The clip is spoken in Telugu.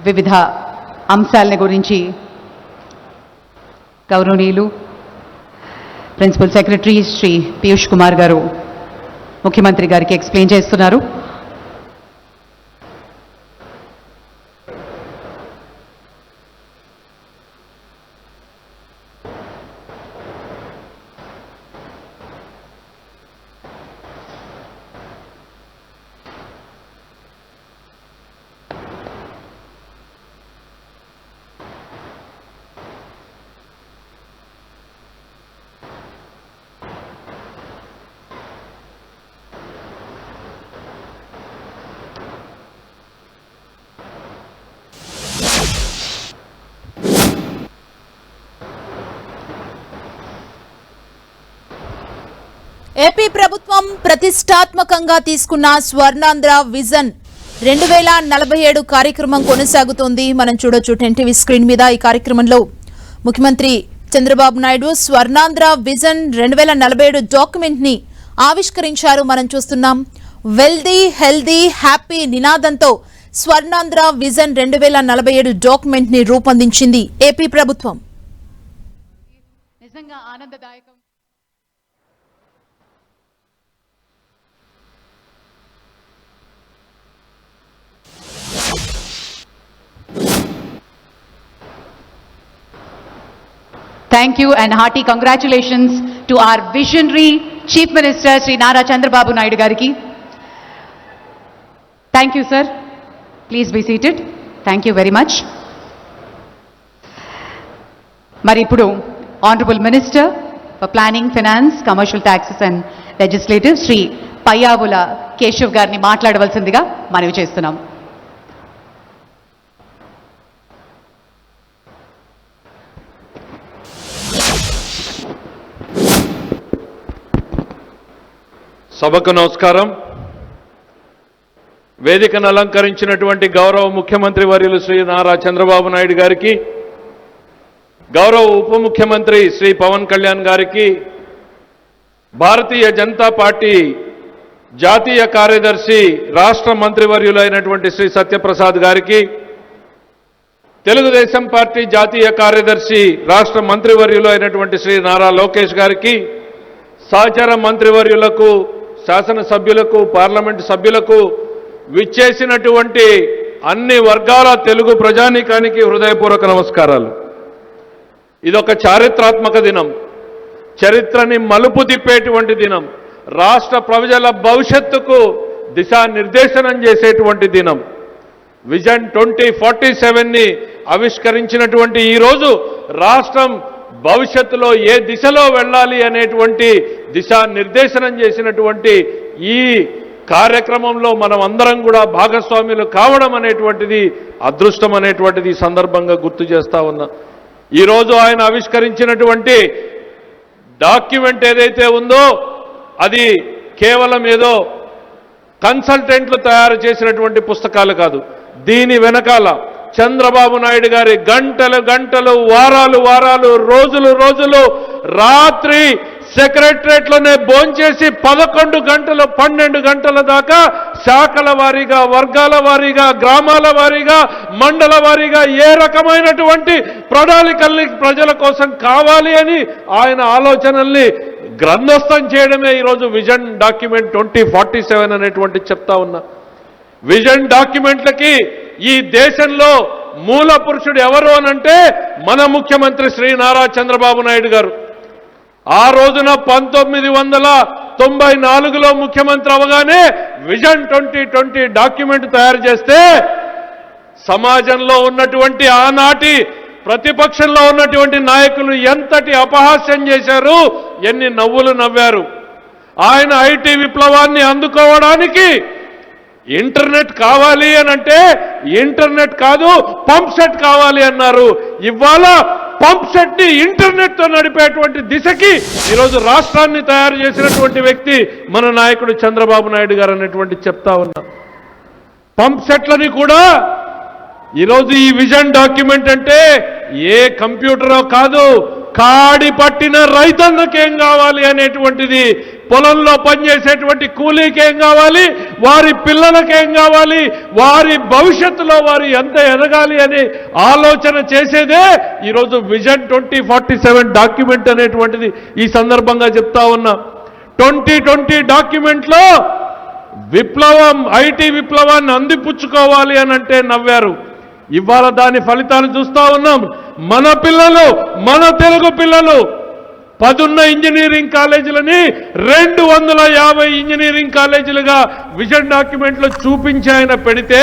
వివిధ అంశాల గురించి గౌరవనీయులు ప్రిన్సిపల్ సెక్రటరీ శ్రీ పీయూష్ కుమార్ గారు ముఖ్యమంత్రి గారికి ఎక్స్ప్లెయిన్ చేస్తున్నారు. ఏపీ ప్రభుత్వం ప్రతిష్టాత్మకంగా తీసుకున్న స్వర్ణాంధ్ర విజన్ 2047 కార్యక్రమం కొనసాగుతోంది. మనం చూడొచ్చు 10 టీవీ స్క్రీన్ మీద. ఈ కార్యక్రమంలో ముఖ్యమంత్రి చంద్రబాబు నాయుడు స్వర్ణాంధ్ర విజన్ 2047 డాక్యుమెంట్ ని ఆవిష్కరించారు. మనం చూస్తున్నాం. వెల్దీ హెల్దీ హ్యాపీ నినాదంతో స్వర్ణాంధ్ర విజన్ 2047 డాక్యుమెంట్ ని రూపొందించింది ఏపీ ప్రభుత్వం. నిజంగా ఆనందదాయకం. Thank you and hearty congratulations to our visionary Chief Minister Sri Nara Chandrababu Naidu Gariki. Thank you, sir. Please be seated. Thank you very much. Mari ippudu Honorable Minister for Planning, Finance, Commercial Taxes and Legislative Sri Payyavula Keshav garni maatladavalindiga manavi chestunam. సభకు నమస్కారం. వేదికను అలంకరించినటువంటి గౌరవ ముఖ్యమంత్రి వర్యులు శ్రీ నారా చంద్రబాబు నాయుడు గారికి, గౌరవ ఉప ముఖ్యమంత్రి శ్రీ పవన్ కళ్యాణ్ గారికి, భారతీయ జనతా పార్టీ జాతీయ కార్యదర్శి రాష్ట్ర మంత్రివర్యులైనటువంటి శ్రీ సత్యప్రసాద్ గారికి, తెలుగుదేశం పార్టీ జాతీయ కార్యదర్శి రాష్ట్ర మంత్రివర్యులు అయినటువంటి శ్రీ నారా లోకేష్ గారికి, సహచర మంత్రివర్యులకు, శాసనసభ్యులకు, పార్లమెంటు సభ్యులకు, విచ్చేసినటువంటి అన్ని వర్గాల తెలుగు ప్రజానీకానికి హృదయపూర్వక నమస్కారాలు. ఇదొక చారిత్రాత్మక దినం, చరిత్రని మలుపు తిప్పేటువంటి దినం, రాష్ట్ర ప్రజల భవిష్యత్తుకు దిశానిర్దేశనం చేసేటువంటి దినం. విజన్ 2047ని ఆవిష్కరించినటువంటి ఈరోజు రాష్ట్రం భవిష్యత్తులో ఏ దిశలో వెళ్ళాలి అనేటువంటి దిశానిర్దేశనం చేసినటువంటి ఈ కార్యక్రమంలో మనం అందరం కూడా భాగస్వాములు కావడం అనేటువంటిది అదృష్టం అనేటువంటిది సందర్భంగా గుర్తు చేస్తా ఉన్నా. ఈరోజు ఆయన ఆవిష్కరించినటువంటి డాక్యుమెంట్ ఏదైతే ఉందో అది కేవలం ఏదో కన్సల్టెంట్లు తయారు చేసినటువంటి పుస్తకాలు కాదు. దీని వెనకాల చంద్రబాబు నాయుడు గారి గంటలు గంటలు, వారాలు వారాలు, రోజులు రోజులు, రాత్రి సెక్రటరేట్లోనే భోంచేసి 11 గంటలు 12 గంటల దాకా శాఖల వారీగా, వర్గాల వారీగా, గ్రామాల వారీగా, మండల వారీగా ఏ రకమైనటువంటి ప్రణాళికల్ని ప్రజల కోసం కావాలి అని ఆయన ఆలోచనల్ని గ్రంథస్థం చేయడమే ఈరోజు విజన్ డాక్యుమెంట్ 2047 అనేటువంటి చెప్తా ఉన్నా. విజన్ డాక్యుమెంట్లకి ఈ దేశంలో మూల పురుషుడు ఎవరు అనంటే మన ముఖ్యమంత్రి శ్రీ నారా చంద్రబాబు నాయుడు గారు. ఆ రోజున 1994లో ముఖ్యమంత్రి అవగానే విజన్ 2020 డాక్యుమెంట్ తయారు చేస్తే సమాజంలో ఉన్నటువంటి ఆనాటి ప్రతిపక్షంలో ఉన్నటువంటి నాయకులు ఎంతటి అపహాస్యం చేశారు, ఎన్ని నవ్వులు నవ్వారు. ఆయన ఐటీ విప్లవాన్ని అందుకోవడానికి ఇంటర్నెట్ కావాలి అనంటే ఇంటర్నెట్ కాదు పంప్ సెట్ కావాలి అన్నారు. ఇవాళ పంప్ సెట్ ని ఇంటర్నెట్ తో నడిపేటువంటి దిశకి ఈరోజు రాష్ట్రాన్ని తయారు చేసినటువంటి వ్యక్తి మన నాయకుడు చంద్రబాబు నాయుడు గారు అనేటువంటి చెప్తా ఉన్నా. పంప్ సెట్లని కూడా ఈరోజు ఈ విజన్ డాక్యుమెంట్ అంటే ఏ కంప్యూటరో కాదు, కాడి పట్టిన రైతన్నకేం కావాలి అనేటువంటిది, పొలంలో పనిచేసేటువంటి కూలీకేం కావాలి, వారి పిల్లలకేం కావాలి, వారి భవిష్యత్తులో వారు ఎంత ఎదగాలి అనే ఆలోచన చేసేదే ఈరోజు విజన్ 2047 డాక్యుమెంట్ అనేటువంటిది ఈ సందర్భంగా చెప్తా ఉన్నా. 2020 డాక్యుమెంట్లో విప్లవం, ఐటీ విప్లవాన్ని అందిపుచ్చుకోవాలి అని అంటే నవ్వారు. ఇవాళ దాని ఫలితాలు చూస్తా ఉన్నాం. మన పిల్లలు, మన తెలుగు పిల్లలు 10 ఇంజనీరింగ్ కాలేజీలని 250 ఇంజనీరింగ్ కాలేజీలుగా విజన్ డాక్యుమెంట్లో చూపించి ఆయన పెడితే